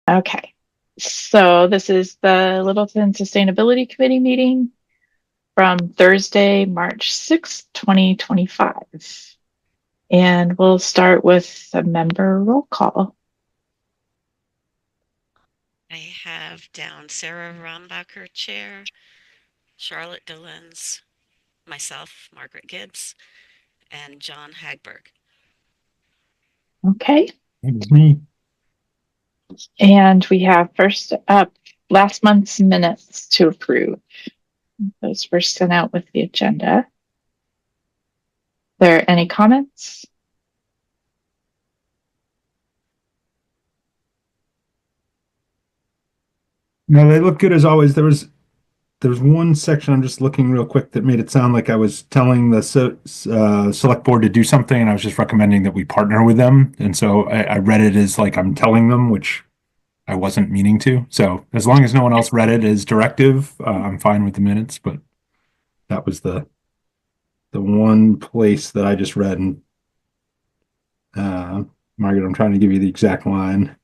Okay. So this is the Littleton Sustainability Committee meeting from Thursday, March 6th, 2025. And we'll start with a member roll call. I have down Sarah Rombacher, Chair, Charlotte Dillens, myself, Margaret Gibbs, and John Hagberg. Okay. It was me. And we have first up last month's minutes to approve. Those were sent out with the agenda. Are there any comments? No, they look good as always. There was one section I'm just looking real quick that made it sound like I was telling the select board to do something, and I was just recommending that we partner with them. And so I read it as like I'm telling them, which I wasn't meaning to. So as long as no one else read it as directive, I'm fine with the minutes. But that was the one place that I just read. And Margaret, I'm trying to give you the exact line.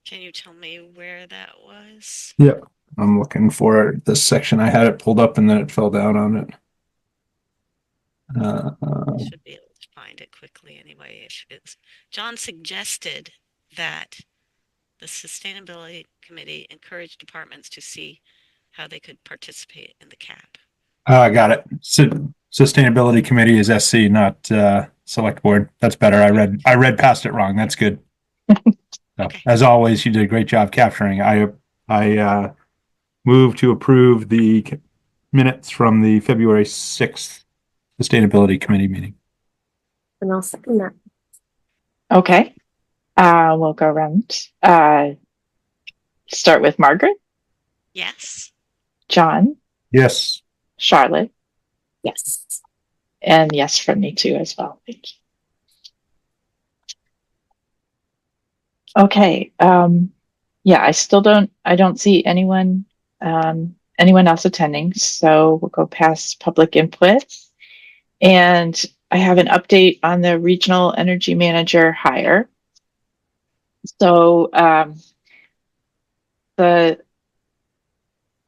Can you tell me where that was? Yep. I'm looking for it. This section I had it pulled up and then it fell down on it. Should be able to find it quickly anyway. John suggested that the Sustainability Committee encourage departments to see how they could participate in the CAP. I got it. Sustainability Committee is SC, not Select Board. That's better. I read past it wrong. That's good. So, Okay. as always, you did a great job capturing. I move to approve the minutes from the February 6th Sustainability Committee meeting. And I'll second that. Okay. We'll go around. Start with Margaret, Yes. John, Yes. Charlotte, Yes. and yes from me too as well. Thank you. Okay. Yeah, I don't see anyone else attending, so we'll go past public input. And I have an update on the regional energy manager hire. So the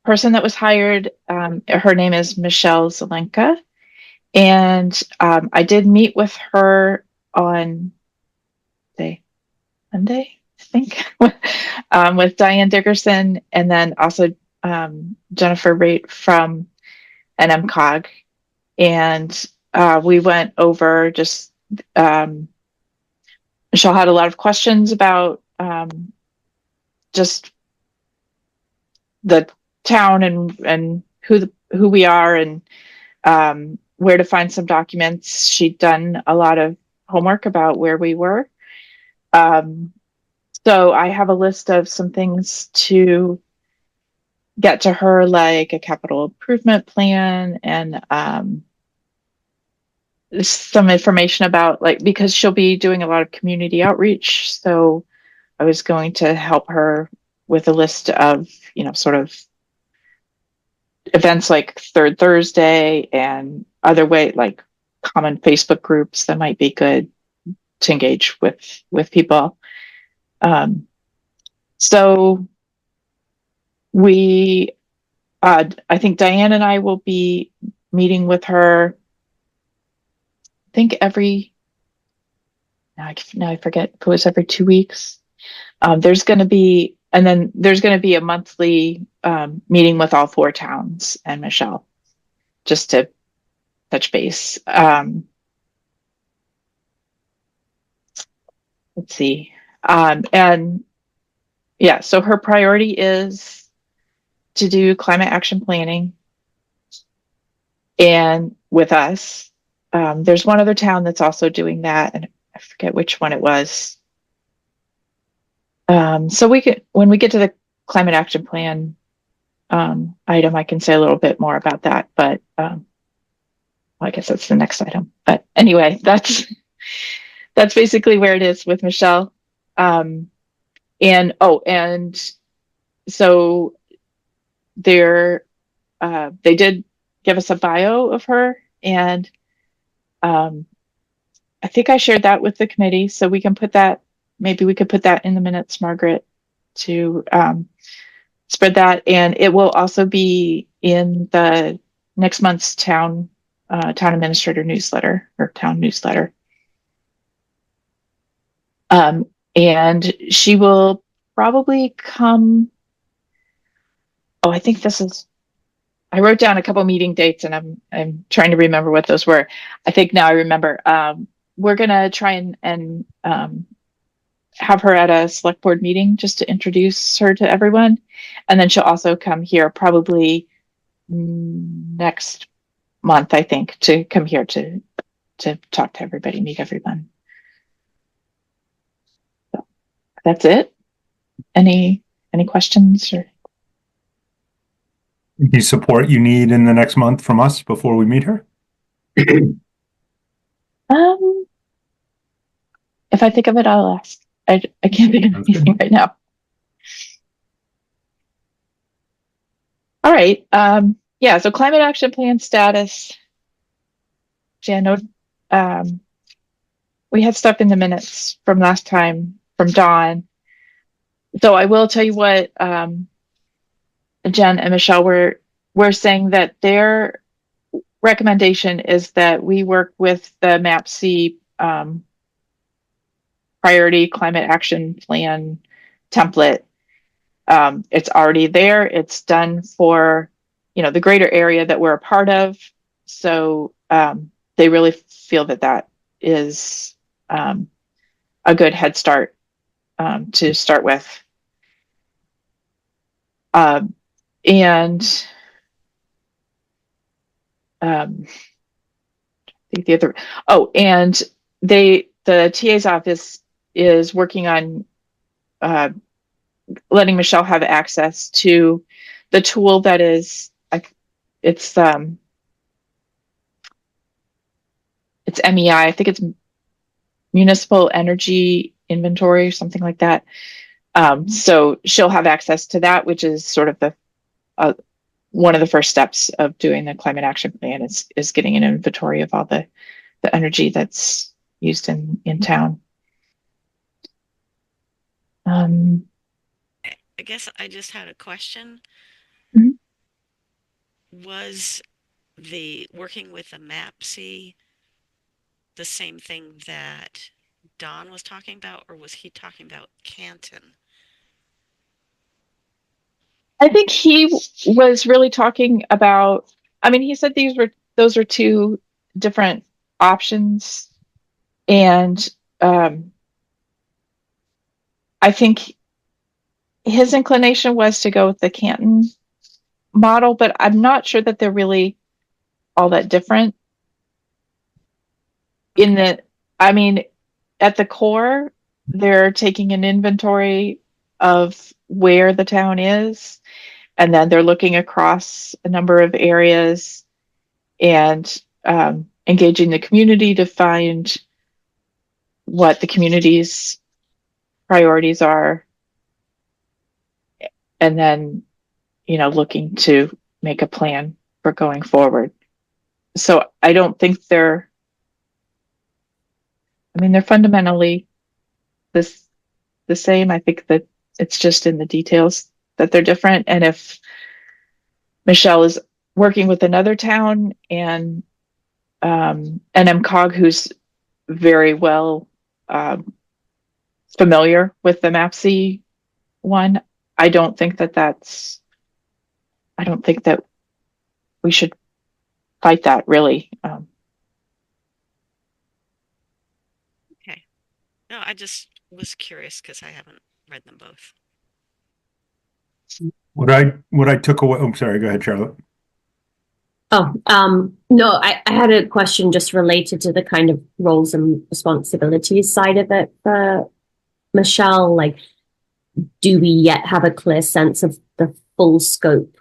person that was hired, her name is Michelle Zelenka. And I did meet with her on Monday, I think, with Diane Dickerson, and then also Jennifer Raitt from NMCOG. And we went over just, Michelle had a lot of questions about just the town and who we are and where to find some documents. She'd done a lot of homework about where we were. So I have a list of some things to get to her, like a capital improvement plan and some information about, like, because she'll be doing a lot of community outreach. So I was going to help her with a list of, sort of events like Third Thursday and other like common Facebook groups that might be good to engage with people. So I think Diane and I will be meeting with her. I think now I forget if it was every 2 weeks. There's going to be a monthly meeting with all 4 towns and Michelle, just to touch base. Let's see. And yeah, so her priority is to do climate action planning and with us. There's one other town that's also doing that, and I forget which one it was. So when we get to the climate action plan item, I can say a little bit more about that, but well, I guess that's the next item. But anyway, that's basically where it is with Michelle. And so they did give us a bio of her, and I think I shared that with the committee, so we can put that maybe we could put that in the minutes, Margaret, to spread that. And it will also be in the next month's town administrator newsletter or town newsletter. And she will probably come. Oh, I think I wrote down a couple meeting dates and I'm trying to remember what those were. I think now I remember. We're gonna try and have her at a select board meeting just to introduce her to everyone. And then she'll also come here probably next month, I think, to come here to talk to everybody, meet everyone. So that's it. Any questions or? Any support you need in the next month from us before we meet her? If I think of it, I'll ask. I can't think of anything right now. All right. Yeah. So climate action plan status. Jan, we had stuff in the minutes from last time from Dawn. So I will tell you what Jen and Michelle were saying, that their recommendation is that we work with the MAPC priority climate action plan template. It's already there. It's done for, the greater area that we're a part of. So they really feel that is a good head start to start with. And the TA's office is working on letting Michelle have access to the tool that is, it's MEI. I think it's Municipal Energy Inventory or something like that. So she'll have access to that, which is sort of the one of the first steps of doing the climate action plan is getting an inventory of all the energy that's used in town. I guess I just had a question. Mm-hmm. Was the working with the MAPC the same thing that Don was talking about, or was he talking about Canton? I think he was really talking about, he said those are two different options. And I think his inclination was to go with the Canton model, but I'm not sure that they're really all that different. At the core, they're taking an inventory of where the town is, and then they're looking across a number of areas and engaging the community to find what the community's priorities are, and then looking to make a plan for going forward. So I don't think they're fundamentally the same. I think that it's just in the details that they're different. And if Michelle is working with another town and MCOG, who's very well familiar with the MAPC one, I don't think that we should fight that, really. Okay. No, I just was curious because I haven't read them both. What I took away, I'm sorry, go ahead, Charlotte. No, I had a question just related to the kind of roles and responsibilities side of it for Michelle. Like, do we yet have a clear sense of the full scope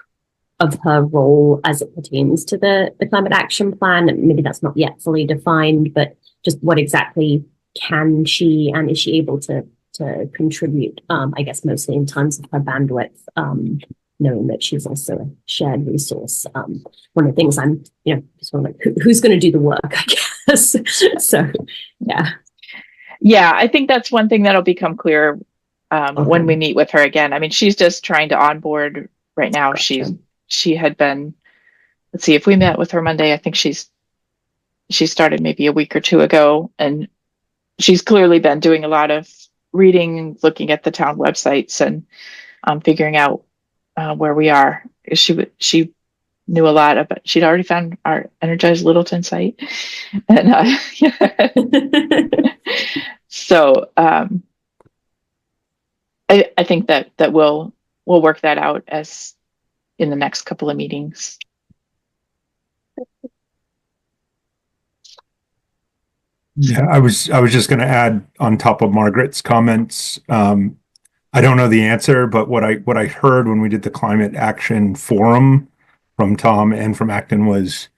of her role as it pertains to the climate action plan? And maybe that's not yet fully defined, but just what exactly can she and is she able to contribute? I guess mostly in terms of her bandwidth, knowing that she's also a shared resource. One of the things I'm, just wondering, who's going to do the work, I guess. So, yeah. Yeah, I think that's one thing that'll become clear when we meet with her again. I mean, she's just trying to onboard right now. Gotcha. She had been, let's see, if we met with her Monday, I think she started maybe a week or two ago, and she's clearly been doing a lot of reading, looking at the town websites, and figuring out where we are. She knew a lot about. She'd already found our Energized Littleton site, and so I think that we'll work that out as in the next couple of meetings. Yeah, I was just going to add on top of Margaret's comments. I don't know the answer, but what I heard when we did the climate action forum from Tom and from Acton was,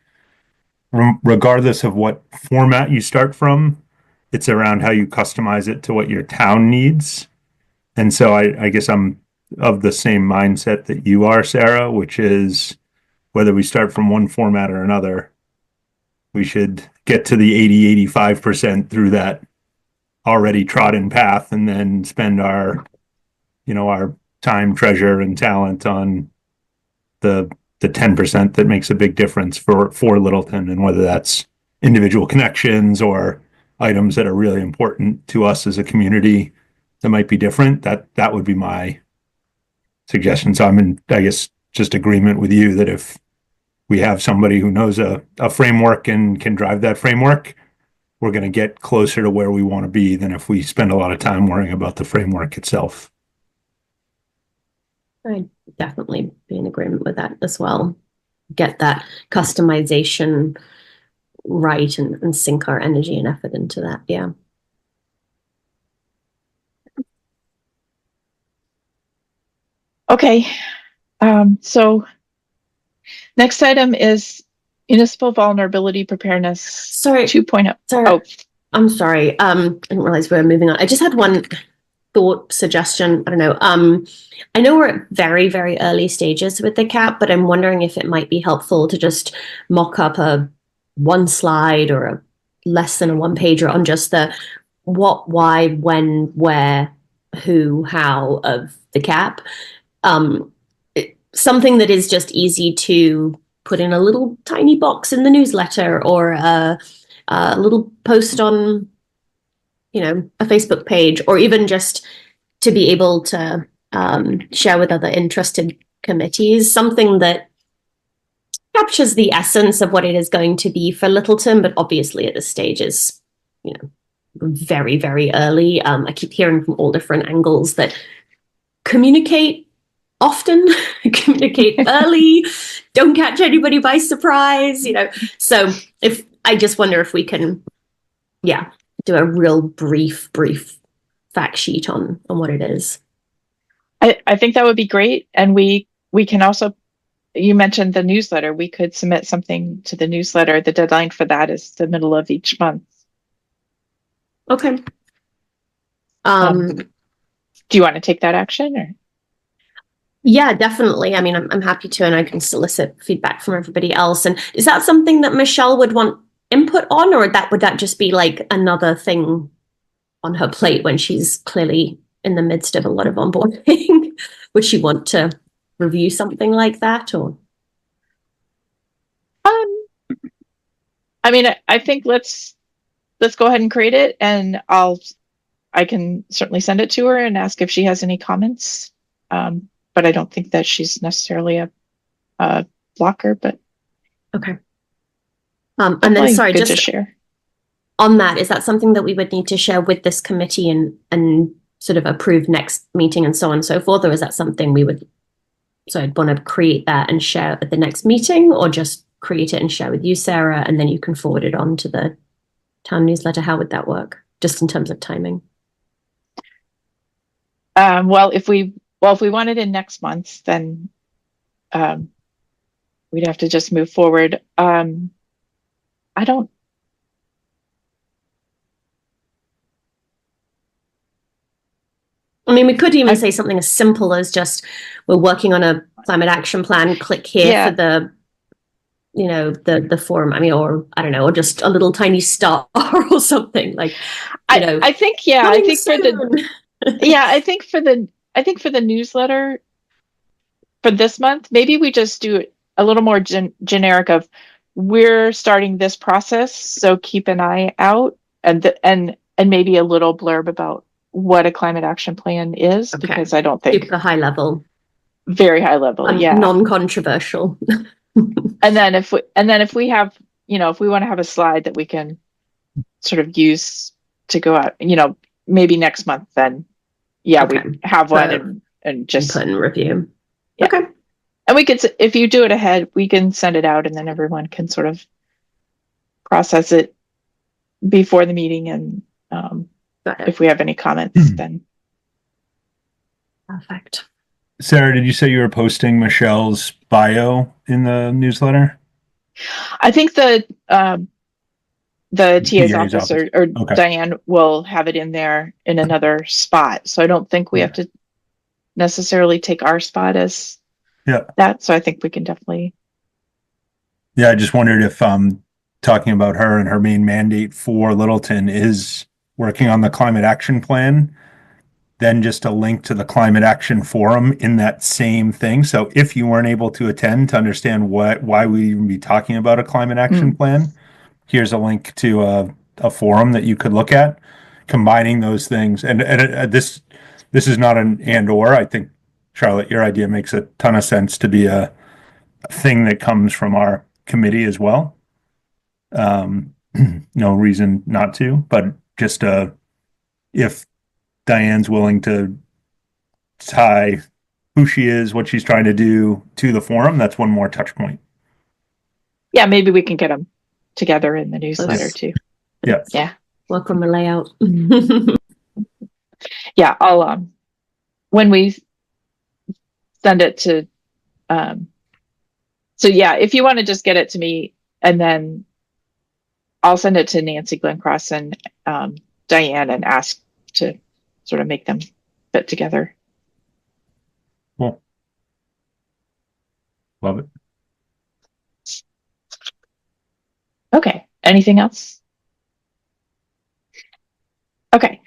regardless of what format you start from, it's around how you customize it to what your town needs. And so I guess I'm of the same mindset that you are, Sarah, which is whether we start from one format or another, we should get to the 85% through that already trodden path, and then spend our time, treasure, and talent on the 10% that makes a big difference for Littleton, and whether that's individual connections or items that are really important to us as a community that might be different. That would be my suggestion. So I'm in, I guess, just agreement with you that if we have somebody who knows a framework and can drive that framework, we're going to get closer to where we want to be than if we spend a lot of time worrying about the framework itself. I'd definitely be in agreement with that as well. Get that customization right and sink our energy and effort into that. Yeah. Okay. So next item is municipal vulnerability preparedness. Sorry. 2.0. Sorry. Oh, I'm sorry. I didn't realize we were moving on. I just had one thought, suggestion. I don't know. I know we're at very, very early stages with the CAP, but I'm wondering if it might be helpful to just mock up a one slide or a less than a one pager on just the what, why, when, where, who, how of the CAP. Something that is just easy to put in a little tiny box in the newsletter, or a little post on, a Facebook page, or even just to be able to share with other interested committees, something that captures the essence of what it is going to be for Littleton, but obviously at this stage is, very, very early. I keep hearing from all different angles that communicate often, communicate early, don't catch anybody by surprise, So I just wonder if we can, do a real brief fact sheet on what it is. I think that would be great. And we can also, you mentioned the newsletter. We could submit something to the newsletter. The deadline for that is the middle of each month. Okay. Do you want to take that action, or? Yeah, definitely. I mean, I'm happy to, and I can solicit feedback from everybody else. And is that something that Michelle would want input on, or would that just be like another thing on her plate when she's clearly in the midst of a lot of onboarding? Would she want to review something like that, or? I mean, I think let's go ahead and create it, and I can certainly send it to her and ask if she has any comments. But I don't think that she's necessarily a blocker, but okay. And then, sorry, good just to share. On that, is that something that we would need to share with this committee and sort of approve next meeting and so on and so forth? Or is that something we would, so I'd want to create that and share at the next meeting, or just create it and share with you, Sarah, and then you can forward it on to the town newsletter? How would that work, just in terms of timing? Well, if we want it in next month, then we'd have to just move forward. I mean, we could even say something as simple as just, we're working on a climate action plan, click here for the you know, the forum? I mean, or I don't know, or just a little tiny star or something like, you know. I think, yeah, I coming think for the, soon. yeah, I think for the newsletter for this month, maybe we just do it a little more generic of we're starting this process, so keep an eye out, and maybe a little blurb about what a climate action plan is, Okay. because I don't think Super high level, very high level, yeah. non-controversial. And then if we have, you know, if we want to have a slide that we can sort of use to go out, you know, maybe next month, then yeah, Okay. we have one So, and just put in review. Yeah. Okay. And we could, if you do it ahead, we can send it out and then everyone can sort of process it before the meeting. And Got it. if we have any comments, then. Perfect. Sarah, did you say you were posting Michelle's bio in the newsletter? I think the TA's TA's office office. or Okay. Diane will have it in there in another spot. So I don't think we have to necessarily take our spot as that. So I think we can definitely. Yeah, I just wondered if talking about her and her main mandate for Littleton is working on the climate action plan, then just a link to the climate action forum in that same thing. So if you weren't able to attend to understand why we even be talking about a climate action plan, here's a link to a forum that you could look at, combining those things. And this is not an and or. I think, Charlotte, your idea makes a ton of sense to be a thing that comes from our committee as well. No reason not to, but just if Diane's willing to tie who she is, what she's trying to do to the forum, that's one more touch point. Yeah, maybe we can get them together in the newsletter too. Yeah. Work on the layout. Yeah, I'll when we send it to so yeah, if you want to just get it to me, and then I'll send it to Nancy Glencross and Diane and ask to sort of make them fit together. Cool. Love it. Okay. Anything else? Okay.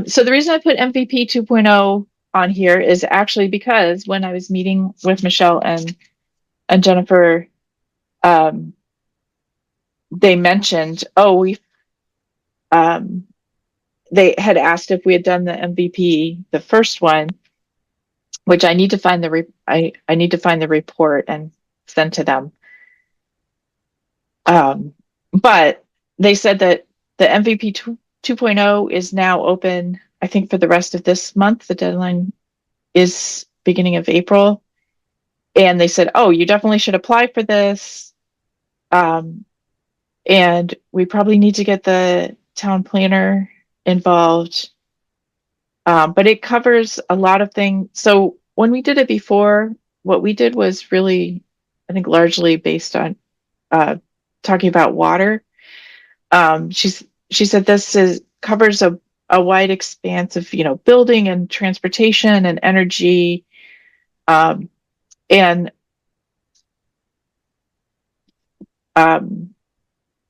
So the reason I put MVP 2.0 on here is actually because when I was meeting with Michelle and Jennifer, they mentioned, they had asked if we had done the MVP, the first one, which I need to find I need to find the report and send to them. But they said that the MVP 2.0 is now open, I think, for the rest of this month. The deadline is beginning of April. And they said, oh, you definitely should apply for this. And we probably need to get the town planner involved. But it covers a lot of things. So when we did it before, what we did was really, I think, largely based on talking about water. She said this covers a wide expanse of, you know, building and transportation and energy, and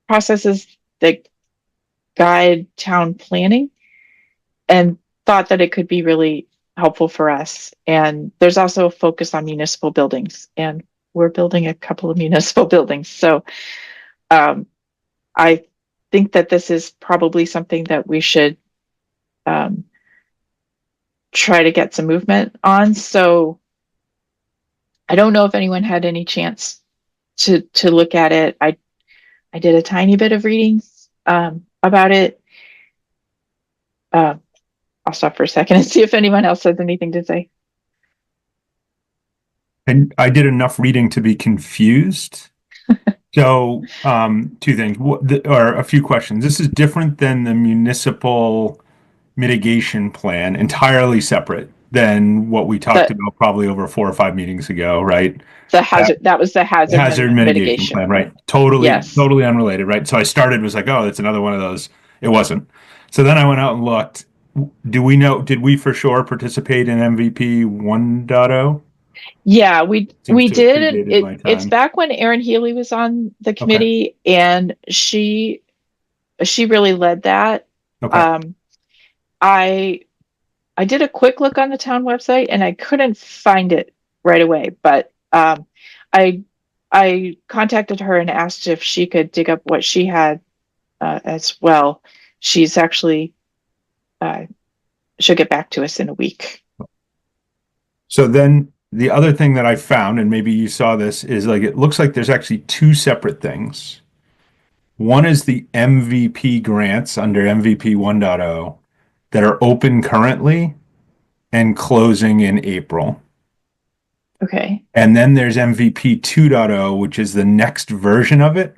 processes that guide town planning, and thought that it could be really helpful for us. And there's also a focus on municipal buildings, and we're building a couple of municipal buildings. So I think that this is probably something that we should try to get some movement on. So I don't know if anyone had any chance to look at it. I did a tiny bit of reading about it. I'll stop for a second and see if anyone else has anything to say. And I did enough reading to be confused. So, two things, or a few questions. This is different than the municipal mitigation plan, entirely separate than what we talked about probably over 4 or 5 meetings ago, right? The hazard, that was the hazard mitigation plan, right? Totally unrelated, right? So I started, was like, oh, it's another one of those. It wasn't. So then I went out and looked. Did we for sure participate in MVP 1.0? Yeah, we Seems to have did. predated my It's time. back when Erin Healy was on the committee, and she really led that. Okay. I did a quick look on the town website and I couldn't find it right away, but I contacted her and asked if she could dig up what she had as well. She's actually she'll get back to us in a week. So then the other thing that I found, and maybe you saw this, is like it looks like there's actually two separate things. One is the MVP grants under MVP 1.0 that are open currently and closing in April. Okay. And then there's MVP 2.0, which is the next version of it,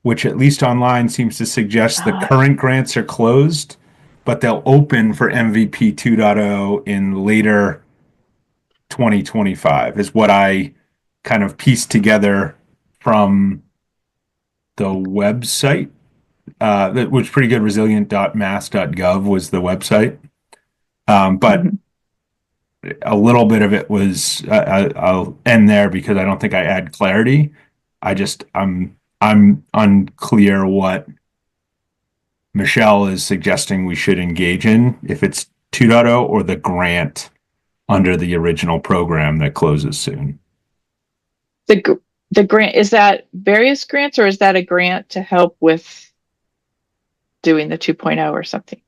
which at least online seems to suggest the current grants are closed, but they'll open for MVP 2.0 in later 2025 is what I kind of pieced together from the website. That was pretty good. Resilient.mass.gov was the website. But a little bit of it was, I'll end there because I don't think I add clarity. I'm unclear what Michelle is suggesting we should engage in, if it's 2.0 or the grant under the original program that closes soon. The grant, is that various grants or is that a grant to help with doing the 2.0 or something?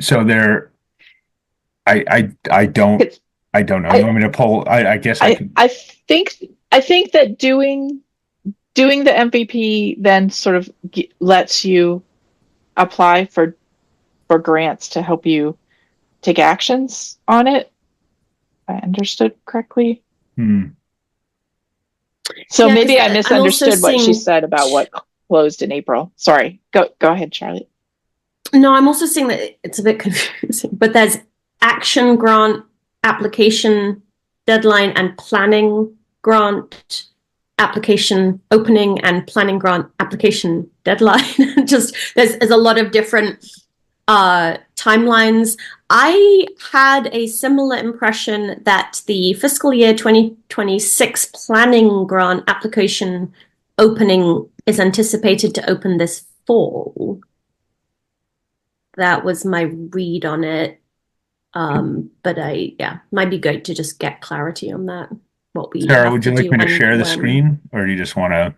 So there, I don't know. You want me to pull? I guess I could. I think that doing the MVP then sort of lets you apply for grants to help you take actions on it. I understood correctly. So Yeah, maybe 'cause I misunderstood what she seeing- said about what closed in April. Sorry. Go ahead, Charlotte. No, I'm also seeing that it's a bit confusing, but there's action grant application deadline and planning grant application opening and planning grant application deadline. Just there's a lot of different timelines. I had a similar impression that the fiscal year 2026 planning grant application opening is anticipated to open this fall. That was my read on it. But might be good to just get clarity on that. Sarah, would you like me to share the screen, or do you just want to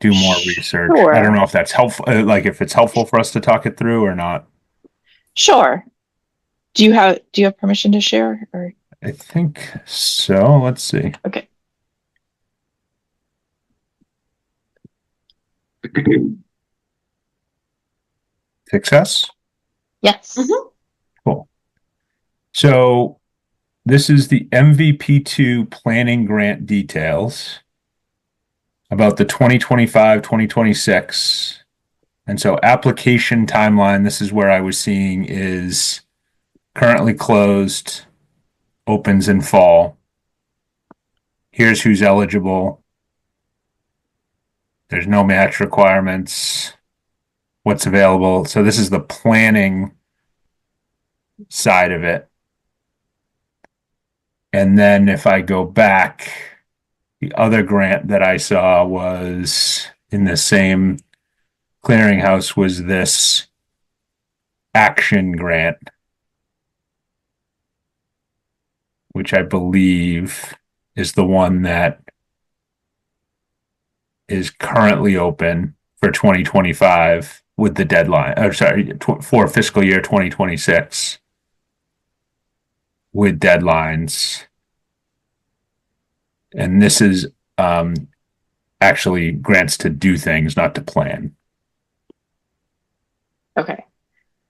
do more research? Sure. I don't know if that's helpful, like if it's helpful for us to talk it through or not. Sure. Do you have permission to share, or? I think so. Let's see. Okay. Success? Yes. Cool. So this is the MVP2 planning grant details about the 2025-2026. And so application timeline, this is where I was seeing is currently closed, opens in fall. Here's who's eligible. There's no match requirements. What's available. So this is the planning side of it. And then if I go back, the other grant that I saw was in the same clearinghouse was this action grant, which I believe is the one that is currently open for 2025 with the deadline, for fiscal year 2026 with deadlines. And this is actually grants to do things, not to plan. Okay.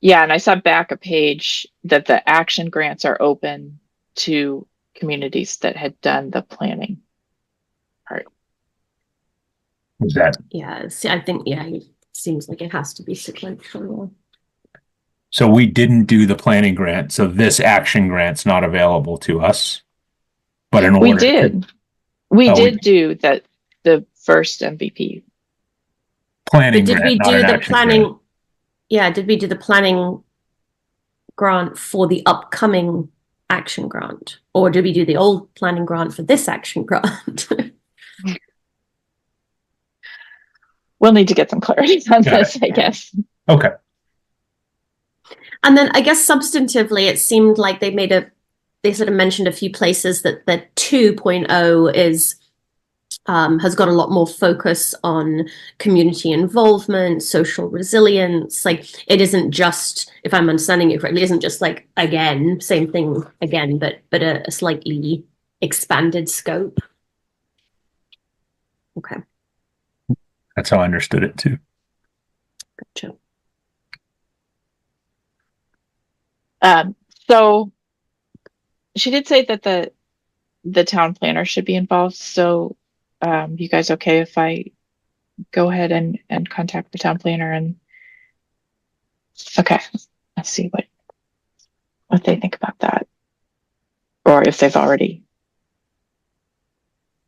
Yeah, and I saw back a page that the action grants are open to communities that had done the planning part. Was that? Yeah, I think, it seems like it has to be sequential. So we didn't do the planning grant, so this action grant's not available to us. But in order we did do that, the first MVP planning but did grant, we not do an the action planning? grant. Yeah, did we do the planning grant for the upcoming action grant? Or do we do the old planning grant for this action grant? We'll need to get some clarity on Got this, it. I guess. Okay. And then I guess substantively, it seemed like they sort of mentioned a few places that the 2.0 is has got a lot more focus on community involvement, social resilience. Like it isn't just, if I'm understanding it correctly, it isn't just like again, same thing again, but a slightly expanded scope. Okay, That's how I understood it too. gotcha. So she did say that the town planner should be involved. So you guys okay if I go ahead and contact the town planner and okay, let's see what they think about that. Or if they've already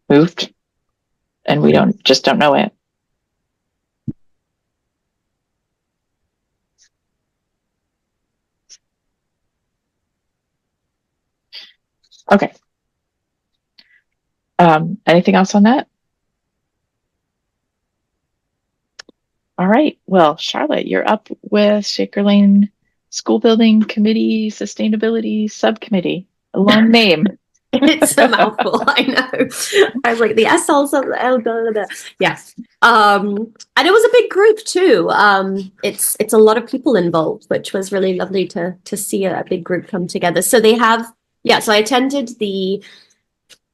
moved and we don't know it. Okay. Anything else on that? All right. Well, Charlotte, you're up with Shaker Lane School Building Committee Sustainability Subcommittee. A long name. It's a mouthful, I know. I was like the SLs of the L, blah, blah, blah. Yes. And it was a big group too. It's a lot of people involved, which was really lovely to see a big group come together. So they have, so I attended the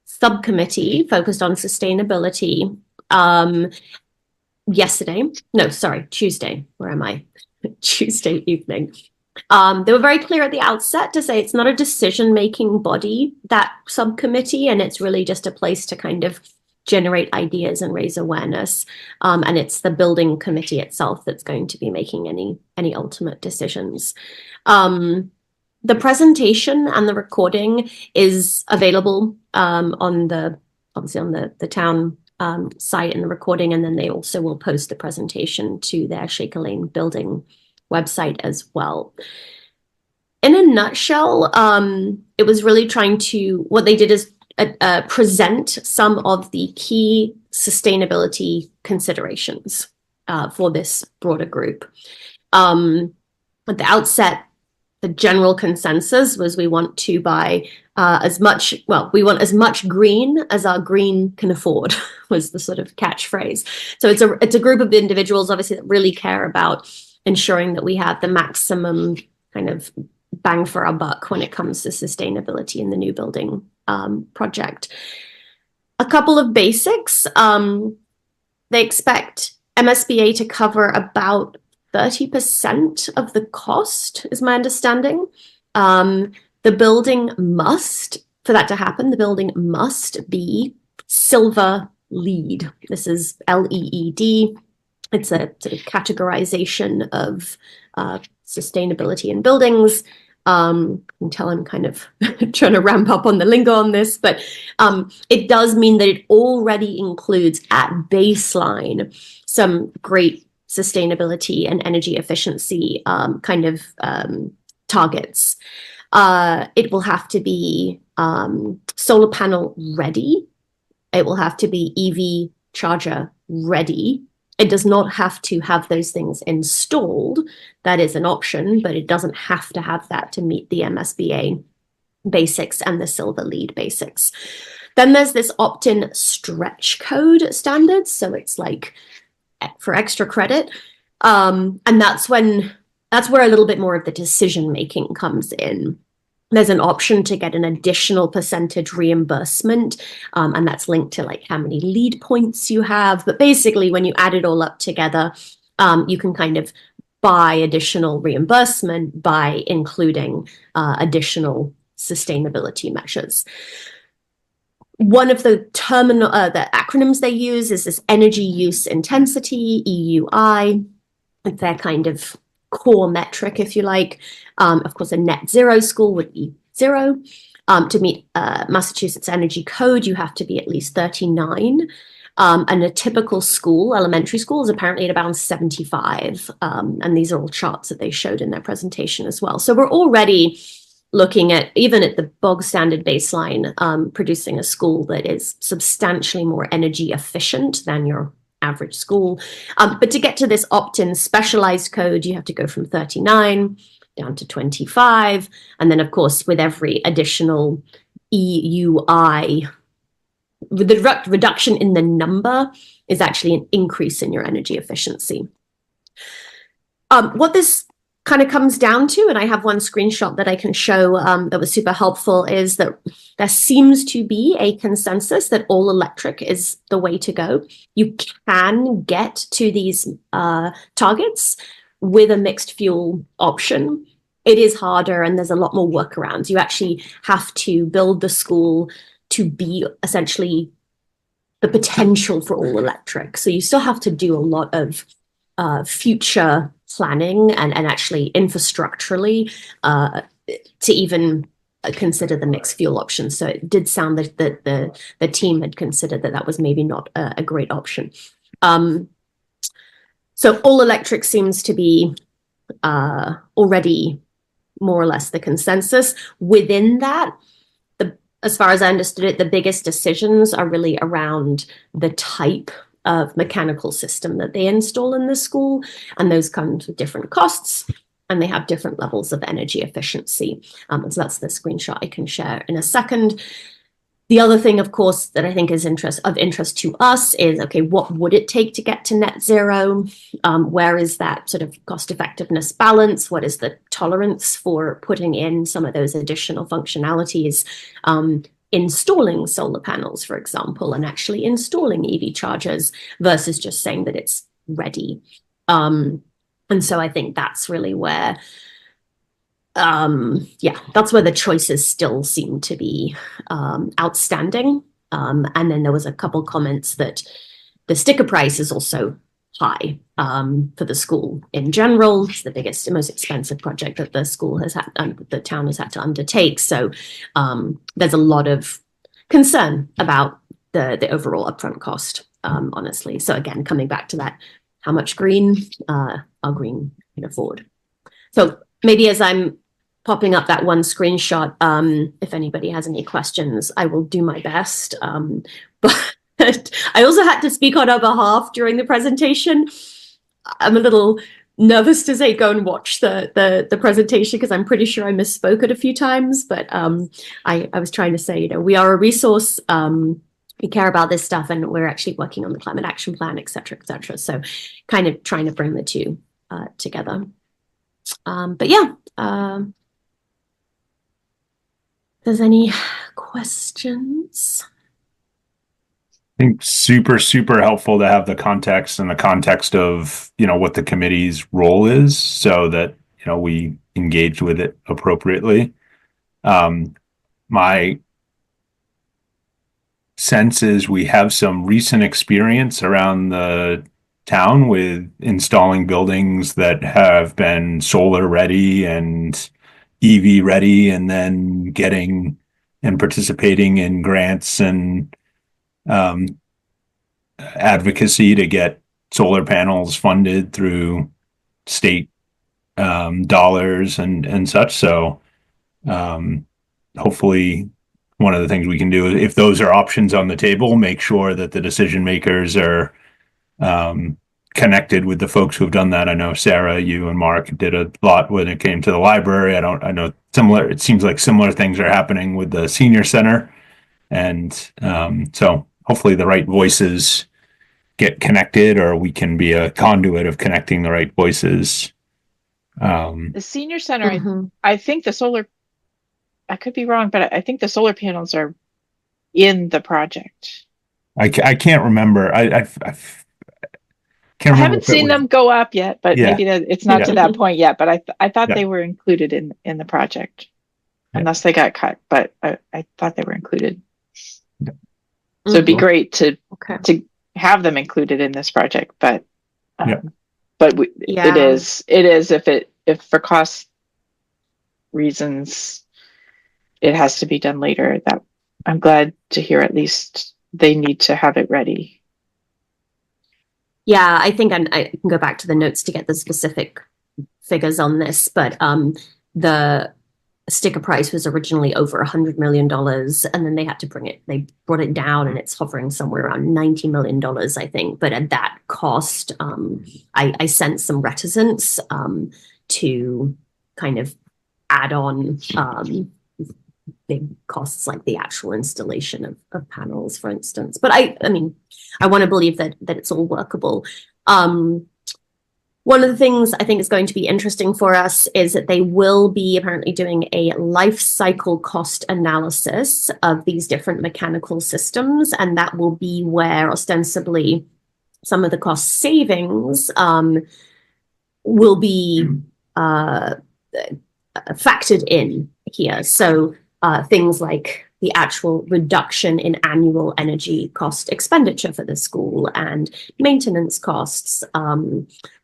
subcommittee focused on sustainability Tuesday. Where am I? Tuesday evening. They were very clear at the outset to say it's not a decision-making body, that subcommittee, and it's really just a place to kind of generate ideas and raise awareness. And it's the building committee itself that's going to be making any ultimate decisions. The presentation and the recording is available on the town site and the recording, and then they also will post the presentation to their Shaker Lane building website as well. In a nutshell, it was really what they did is present some of the key sustainability considerations for this broader group. At the outset, the general consensus was we want to buy we want as much green as our green can afford, was the sort of catchphrase. So it's a group of individuals, obviously, that really care about ensuring that we have the maximum kind of bang for our buck when it comes to sustainability in the new building project. A couple of basics. They expect MSBA to cover about 30% of the cost, is my understanding. The building for that to happen, the building must be silver LEED. This is LEED. It's a sort of categorization of sustainability in buildings. You can tell I'm kind of trying to ramp up on the lingo on this, but it does mean that it already includes at baseline some great sustainability and energy efficiency targets. It will have to be solar panel ready. It will have to be EV charger ready. It does not have to have those things installed. That is an option, but it doesn't have to have that to meet the MSBA basics and the silver LEED basics. Then there's this opt-in stretch code standard. So it's like for extra credit. And that's where a little bit more of the decision-making comes in. There's an option to get an additional percentage reimbursement, and that's linked to like how many LEED points you have. But basically, when you add it all up together, you can kind of buy additional reimbursement by including additional sustainability measures. One of the acronyms they use is this energy use intensity, EUI. It's their kind of core metric, if you like. Of course, a net zero school would be 0. To meet Massachusetts Energy Code, you have to be at least 39. And a typical school, elementary school, is apparently at around 75. And these are all charts that they showed in their presentation as well. So we're already looking at, even at the bog standard baseline, producing a school that is substantially more energy efficient than your average school. But to get to this opt-in specialized code, you have to go from 39 down to 25. And then, of course, with every additional EUI, the reduction in the number is actually an increase in your energy efficiency. What this kind of comes down to, and I have one screenshot that I can show that was super helpful, is that there seems to be a consensus that all electric is the way to go. You can get to these targets with a mixed fuel option. It is harder and there's a lot more workarounds. You actually have to build the school to be essentially the potential for all electric. So you still have to do a lot of future planning and actually infrastructurally to even consider the mixed fuel option. So it did sound that the team had considered that was maybe not a great option. So all electric seems to be already more or less the consensus. Within that, as far as I understood it, the biggest decisions are really around the type of mechanical system that they install in the school, and those come with different costs, and they have different levels of energy efficiency. So that's the screenshot I can share in a second. The other thing, of course, that I think is of interest to us is, okay, what would it take to get to net zero? Where is that sort of cost effectiveness balance? What is the tolerance for putting in some of those additional functionalities? Installing solar panels, for example, and actually installing EV chargers versus just saying that it's ready. And so I think that's really where, that's where the choices still seem to be outstanding. And then there was a couple comments that the sticker price is also high for the school in general. It's the biggest and most expensive project that the school has had, the town has had to undertake. So there's a lot of concern about the overall upfront cost, honestly. So again, coming back to that, how much green our green can afford. So maybe as I'm popping up that one screenshot, if anybody has any questions, I will do my best. But I also had to speak on our behalf during the presentation. I'm a little nervous to say go and watch the presentation because I'm pretty sure I misspoke it a few times. But I was trying to say, we are a resource. We care about this stuff, and we're actually working on the climate action plan, et cetera, et cetera. So kind of trying to bring the two together. But yeah, if there's any questions? I think super helpful to have the context and the context of, what the committee's role is so that, we engage with it appropriately. My sense is we have some recent experience around the town with installing buildings that have been solar ready and EV ready, and then getting and participating in grants and advocacy to get solar panels funded through state dollars and such. So hopefully one of the things we can do, if those are options on the table, make sure that the decision makers are connected with the folks who have done that. I know Sarah, you and Mark did a lot when it came to the library. I know it seems like similar things are happening with the senior center. And so hopefully the right voices get connected, or we can be a conduit of connecting the right voices. The senior center, I think the solar, I could be wrong, but I think the solar panels are in the project. I can't remember. I can't remember. I haven't seen them go up yet, but maybe it's not to that point yet. But I thought they were included in the project, unless they got cut. But I thought they were included. So it'd be great to have them included in this project, but it is if for cost reasons it has to be done later. That I'm glad to hear at least they need to have it ready. Yeah, I think I can go back to the notes to get the specific figures on this, but the sticker price was originally over $100 million, and then they brought it down, and it's hovering somewhere around $90 million, I think. But at that cost, I sense some reticence to kind of add on big costs like the actual installation of panels, for instance. But I mean, I want to believe that it's all workable. One of the things I think is going to be interesting for us is that they will be apparently doing a life cycle cost analysis of these different mechanical systems, and that will be where ostensibly some of the cost savings will be factored in here. So things like the actual reduction in annual energy cost expenditure for the school, and maintenance costs,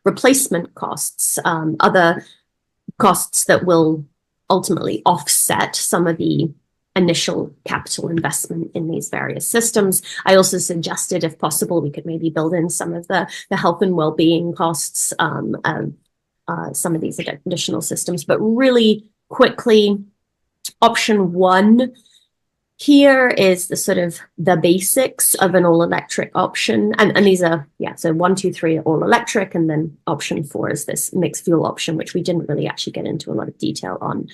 replacement costs, other costs that will ultimately offset some of the initial capital investment in these various systems. I also suggested, if possible, we could maybe build in some of the health and well-being costs of some of these additional systems. But really quickly, option one here is the sort of the basics of an all-electric option. And these are, so 1, 2, 3 are all electric, and then option 4 is this mixed fuel option, which we didn't really actually get into a lot of detail on.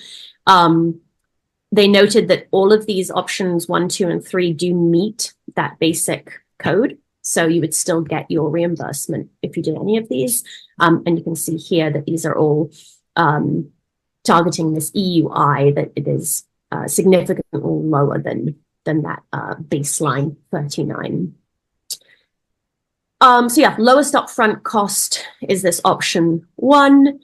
They noted that all of these options 1, 2, and 3 do meet that basic code. So you would still get your reimbursement if you did any of these. And you can see here that these are all targeting this EUI, that it is significantly lower than that baseline 39. So yeah, lowest upfront cost is this option 1.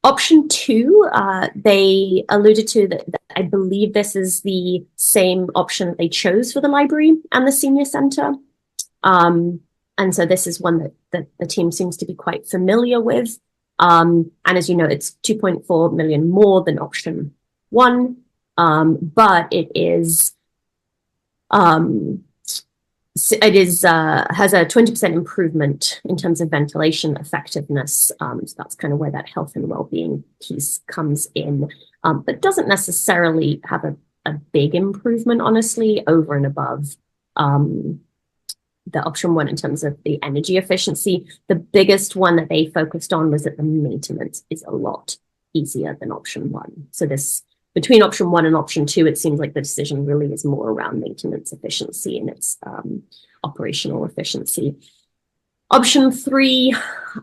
Option 2, they alluded to that I believe this is the same option that they chose for the library and the senior center. And so this is one that the team seems to be quite familiar with. And as you know, it's 2.4 million more than option 1, but it is has a 20% improvement in terms of ventilation effectiveness. So that's kind of where that health and well-being piece comes in, but doesn't necessarily have a big improvement, honestly, over and above the option 1 in terms of the energy efficiency. The biggest one that they focused on was that the maintenance is a lot easier than option 1. So this, between option 1 and option 2, it seems like the decision really is more around maintenance efficiency and its operational efficiency. Option 3,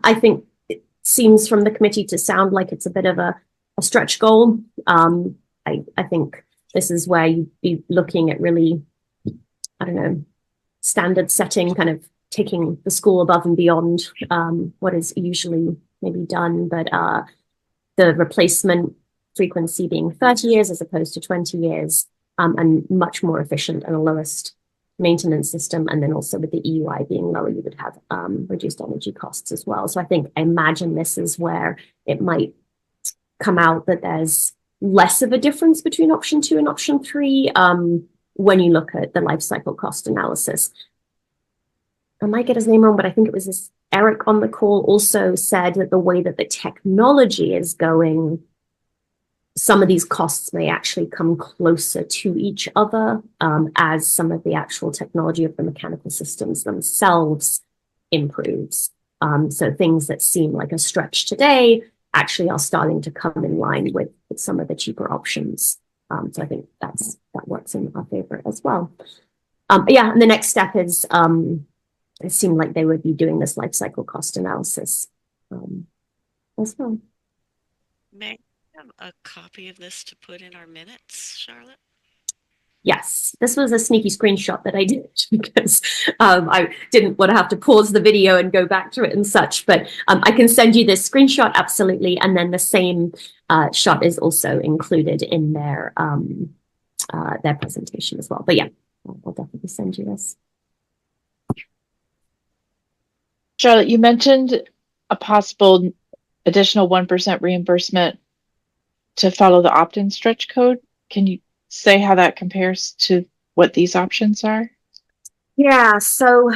I think it seems from the committee to sound like it's a bit of a stretch goal. I think this is where you'd be looking at really, I don't know, standard setting, kind of taking the school above and beyond what is usually maybe done, but the replacement frequency being 30 years as opposed to 20 years, and much more efficient and a lowest maintenance system. And then also with the EUI being lower, you would have reduced energy costs as well. So I imagine this is where it might come out that there's less of a difference between option 2 and option 3 when you look at the life cycle cost analysis. I might get his name wrong, but I think it was this Eric on the call also said that the way that the technology is going, some of these costs may actually come closer to each other as some of the actual technology of the mechanical systems themselves improves. So things that seem like a stretch today actually are starting to come in line with some of the cheaper options. So I think that works in our favor as well. Yeah, and the next step is it seemed like they would be doing this life cycle cost analysis as well. May I have a copy of this to put in our minutes, Charlotte? Yes, this was a sneaky screenshot that I did because I didn't want to have to pause the video and go back to it and such, but I can send you this screenshot, absolutely. And then the same shot is also included in their presentation as well. But yeah, I'll definitely send you this. Charlotte, you mentioned a possible additional 1% reimbursement to follow the opt-in stretch code. Can you say how that compares to what these options are? Yeah, so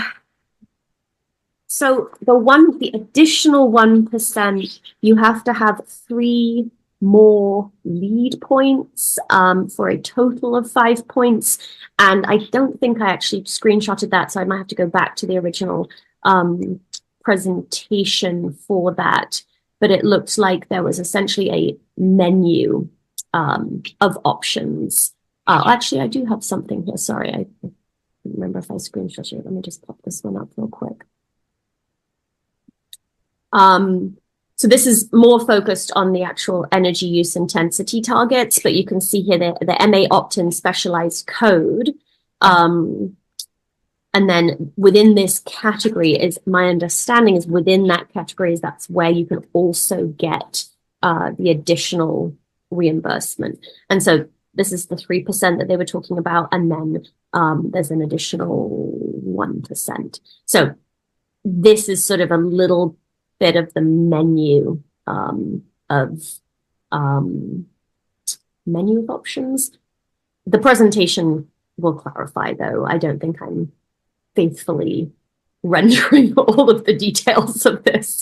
So the additional 1%, you have to have 3 more lead points for a total of 5 points. And I don't think I actually screenshotted that, so I might have to go back to the original presentation for that. But it looked like there was essentially a menu of options. Actually, I do have something here. Sorry, I don't remember if I screenshotted it. Let me just pop this one up real quick. So this is more focused on the actual energy use intensity targets, but you can see here the MA opt-in specialized code. And then within this category is, my understanding is within that category is that's where you can also get the additional reimbursement. And so this is the 3% that they were talking about. And then there's an additional 1%. So this is sort of a little bit of the menu of options. The presentation will clarify, though. I don't think I'm faithfully rendering all of the details of this.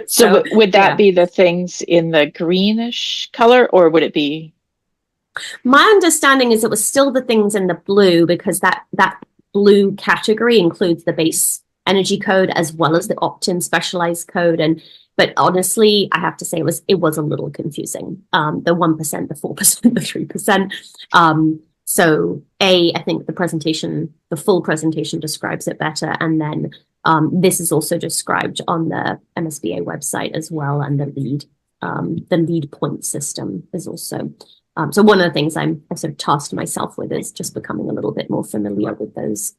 So would that be the things in the greenish color, or would it be? My understanding is it was still the things in the blue, because that blue category includes the base energy code as well as the opt-in specialized code. But honestly, I have to say it was a little confusing. The 1%, the 4%, the 3%. So I think the full presentation describes it better. And then this is also described on the MSBA website as well. And the lead point system is also. So one of the things I sort of tasked myself with is just becoming a little bit more familiar with those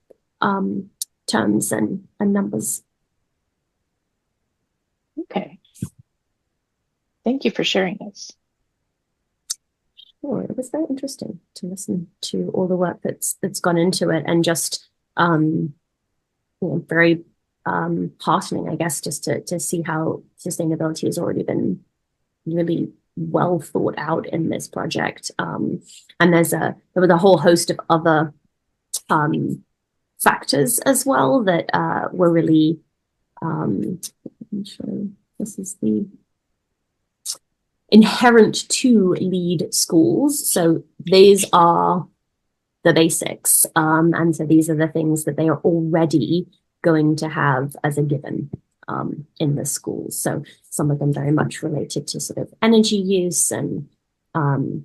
terms and numbers. Okay. Thank you for sharing this. Sure, it was very interesting to listen to all the work that's gone into it, and just very heartening, I guess, just to see how sustainability has already been really well thought out in this project. And there was a whole host of other factors as well that were really this is the inherent to lead schools. So these are the basics. And so these are the things that they are already going to have as a given in the schools. So some of them very much related to sort of energy use and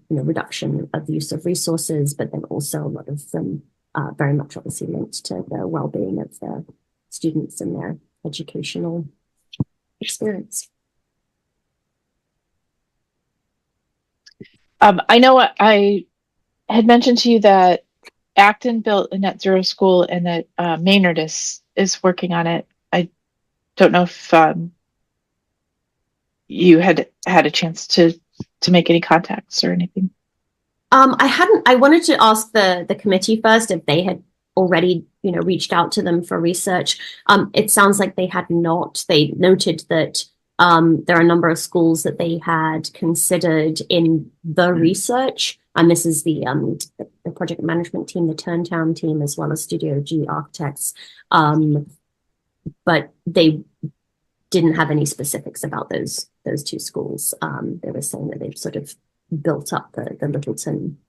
reduction of the use of resources, but then also a lot of them very much obviously linked to the well-being of the students and their educational experience. I know I had mentioned to you that Acton built a net zero school and that Maynard is working on it. I don't know if you had a chance to make any contacts or anything. I wanted to ask the committee first if they had already, reached out to them for research. It sounds like they had not. They noted that there are a number of schools that they had considered in the research, and this is the project management team, the Turntown team, as well as Studio G Architects. But they didn't have any specifics about those two schools. They were saying that they've sort of built up the Littleton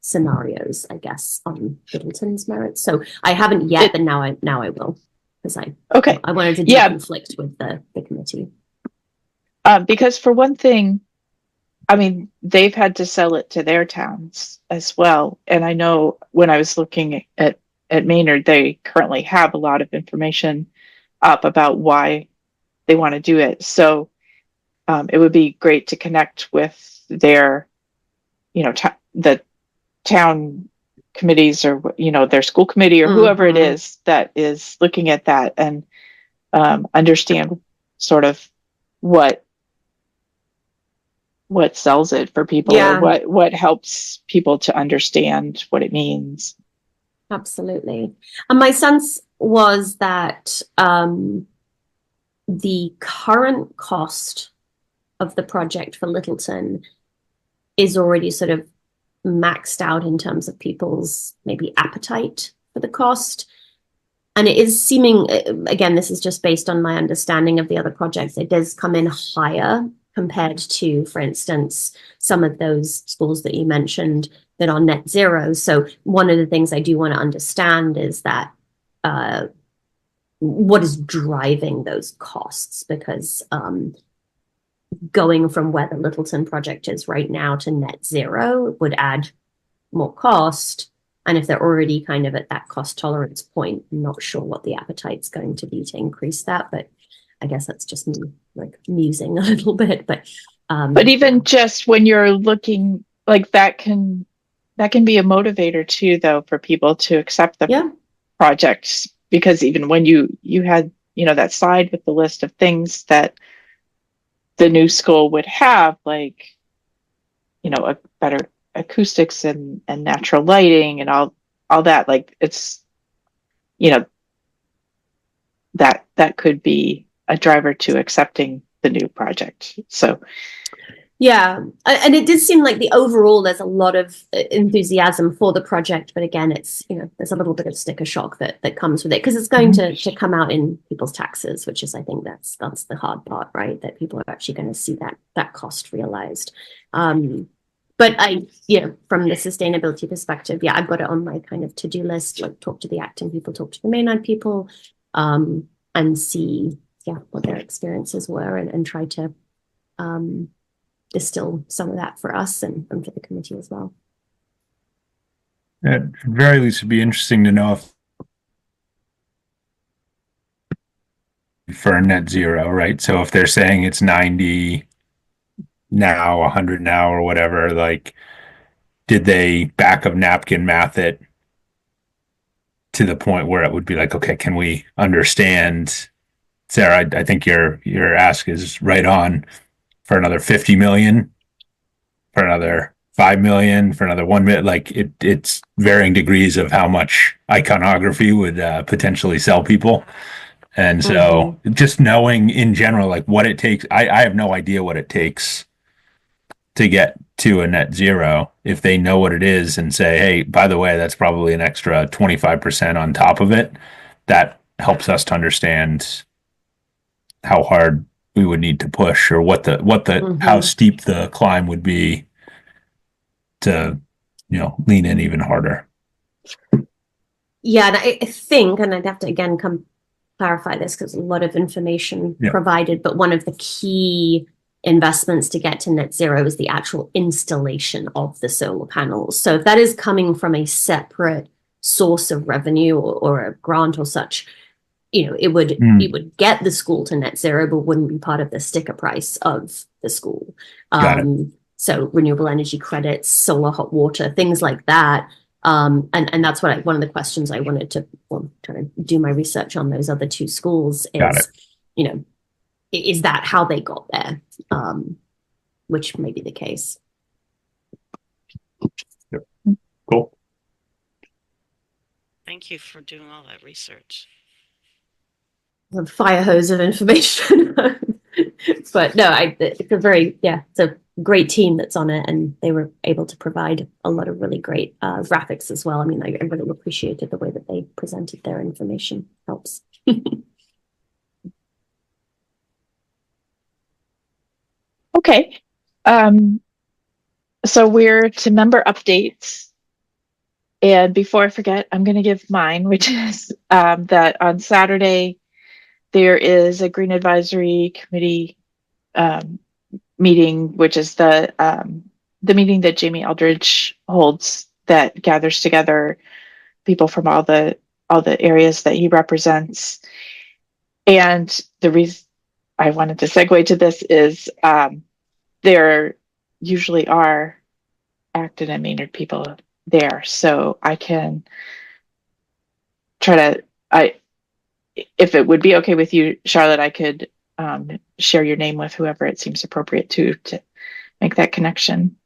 scenarios, I guess, on Littleton's merits. So I haven't yet, but now I will, because I wanted to conflict with the committee. Because for one thing, I mean, they've had to sell it to their towns as well. And I know when I was looking at Maynard, they currently have a lot of information up about why they want to do it. So it would be great to connect with their, the town committees, or, their school committee, or whoever it is that is looking at that, and understand sort of what sells it for people, or what helps people to understand what it means. Absolutely. And my sense was that the current cost of the project for Littleton is already sort of maxed out in terms of people's maybe appetite for the cost. And it is seeming, again, this is just based on my understanding of the other projects, it does come in higher compared to, for instance, some of those schools that you mentioned that are net zero. So one of the things I do want to understand is that what is driving those costs? Because going from where the Littleton project is right now to net zero would add more cost. And if they're already kind of at that cost tolerance point, I'm not sure what the appetite's going to be to increase that. But I guess that's just me like musing a little bit. But even just when you're looking like that can be a motivator too, though, for people to accept the projects, because even when you had, that slide with the list of things that the new school would have, like, a better acoustics and natural lighting and all that, like it's, that could be a driver to accepting the new project. So yeah, and it did seem like the overall there's a lot of enthusiasm for the project, but again, it's there's a little bit of sticker shock that comes with it because it's going to come out in people's taxes, which is I think that's the hard part, right? That people are actually going to see that cost realized. But from the sustainability perspective, I've got it on my kind of to-do list, like talk to the Acton people, talk to the mainland people, and see what their experiences were and try to distill some of that for us and for the committee as well. At very least, it'd be interesting to know if for net zero, right? So if they're saying it's 90 now, 100 now, or whatever, like, did they back of napkin math it to the point where it would be like, okay, can we understand, Sarah? I think your ask is right on. For another 50 million, for another 5 million, for another 1 million, like it's varying degrees of how much iconography would potentially sell people. And so just knowing in general, like what it takes, I have no idea what it takes to get to a net zero. If they know what it is and say, hey, by the way, that's probably an extra 25% on top of it, that helps us to understand how hard we would need to push, or what the how steep the climb would be to lean in even harder. Yeah, and I think, and I'd have to again clarify this because a lot of information provided, but one of the key investments to get to net zero is the actual installation of the solar panels. So if that is coming from a separate source of revenue or a grant or such, it would get the school to net zero, but wouldn't be part of the sticker price of the school. So renewable energy credits, solar hot water, things like that. And that's what one of the questions I wanted to try to do my research on those other two schools is, is that how they got there? Which may be the case. Yep. Cool. Thank you for doing all that research. A fire hose of information. But no, it's a great team that's on it, and they were able to provide a lot of really great graphics as well. I mean, I really appreciated the way that they presented their information. Helps. Okay. So we're to member updates. And before I forget, I'm going to give mine, which is that on Saturday, there is a Green Advisory Committee meeting, which is the meeting that Jamie Eldridge holds that gathers together people from all the areas that he represents. And the reason I wanted to segue to this is there usually are Acton and Maynard people there, so I can try to if it would be okay with you, Charlotte, I could share your name with whoever it seems appropriate to make that connection.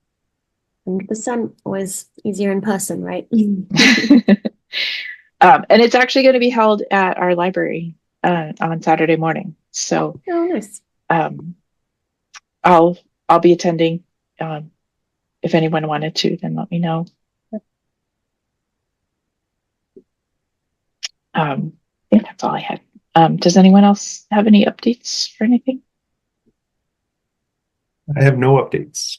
100%. Always easier in person, right? And it's actually going to be held at our library on Saturday morning. So nice. I'll be attending. If anyone wanted to, then let me know. think that's all I had. Does anyone else have any updates for anything? I have no updates.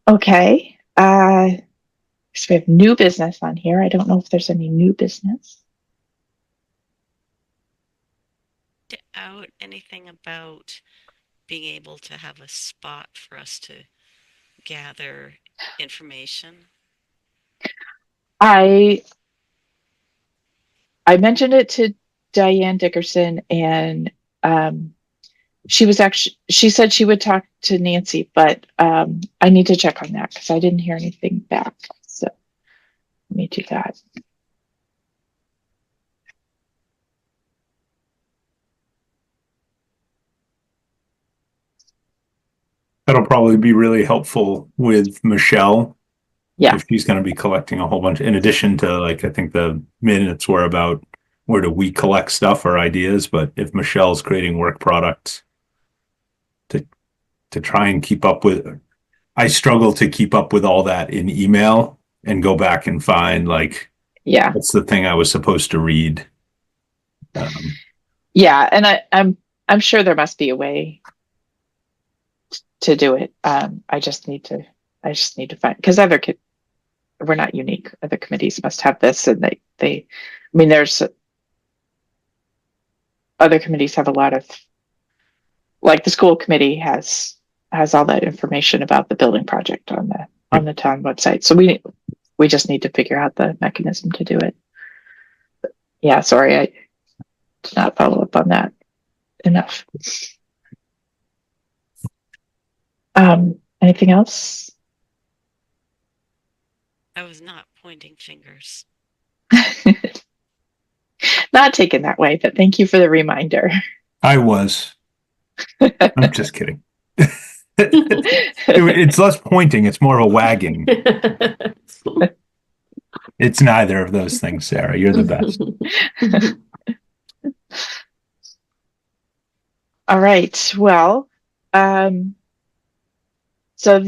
Okay. So we have new business on here. I don't know if there's any new business. Out anything about being able to have a spot for us to gather information? I mentioned it to Diane Dickerson, and she said she would talk to Nancy, but I need to check on that because I didn't hear anything back. So let me do that. That'll probably be really helpful with Michelle. Yeah. If she's going to be collecting a whole bunch, in addition to like, I think the minutes were about where do we collect stuff or ideas, but if Michelle's creating work products to try and keep up with, I struggle to keep up with all that in email and go back and find like, Yeah. what's the thing I was supposed to read. Yeah, and I'm sure there must be a way to do it. I just need to find, because we're not unique. Other committees must have this, and I mean, there's other committees have a lot of, like the school committee has all that information about the building project on the town website. So we just need to figure out the mechanism to do it. But yeah, sorry, I did not follow up on that enough. Anything else? I was not pointing fingers. Not taken that way, but thank you for the reminder. I was. I'm just kidding. It's less pointing, it's more of a wagging. It's neither of those things, Sarah. You're the best. All right. Well, so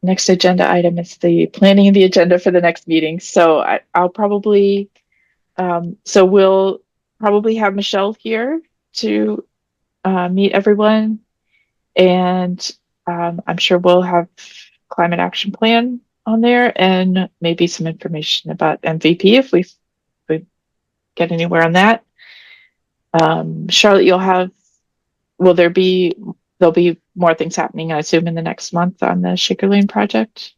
next agenda item is the planning of the agenda for the next meeting. So I'll probably, so we'll probably have Michelle here to meet everyone, and I'm sure we'll have climate action plan on there and maybe some information about MVP if we get anywhere on that. Charlotte, there'll be more things happening, I assume, in the next month on the Shaker Lane project?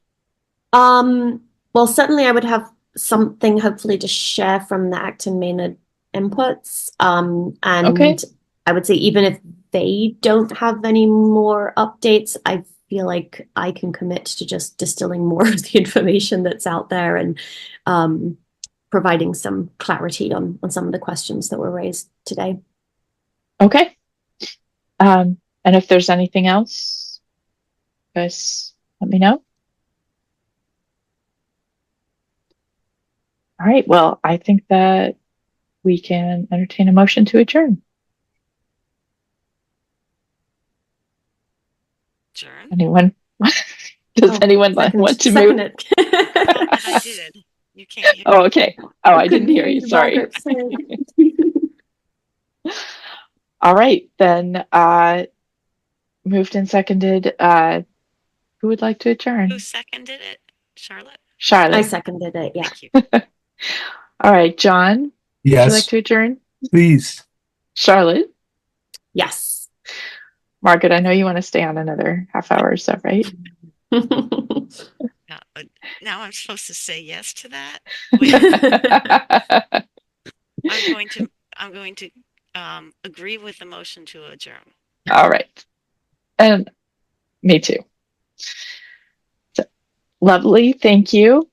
Well, certainly I would have something hopefully to share from the Acton Maynard inputs. And Okay. I would say even if they don't have any more updates, I feel like I can commit to just distilling more of the information that's out there and providing some clarity on some of the questions that were raised today. Okay. And if there's anything else, guys, let me know. All right. Well, I think that we can entertain a motion to adjourn. Adjourn? Anyone? Does anyone want to move? It. I did. You can't hear. Oh, okay. Oh, I didn't hear you. Sorry. All right, then. Moved and seconded. Who would like to adjourn? Who seconded it? Charlotte? Charlotte. I seconded it, yeah. Thank you. All right, John. Would you like Yes, to adjourn? please. Charlotte. Yes. Margaret, I know you want to stay on another half hour or so, right? Now I'm supposed to say yes to that? Wait, I'm going to agree with the motion to adjourn. All right. And me too. So, lovely. Thank you.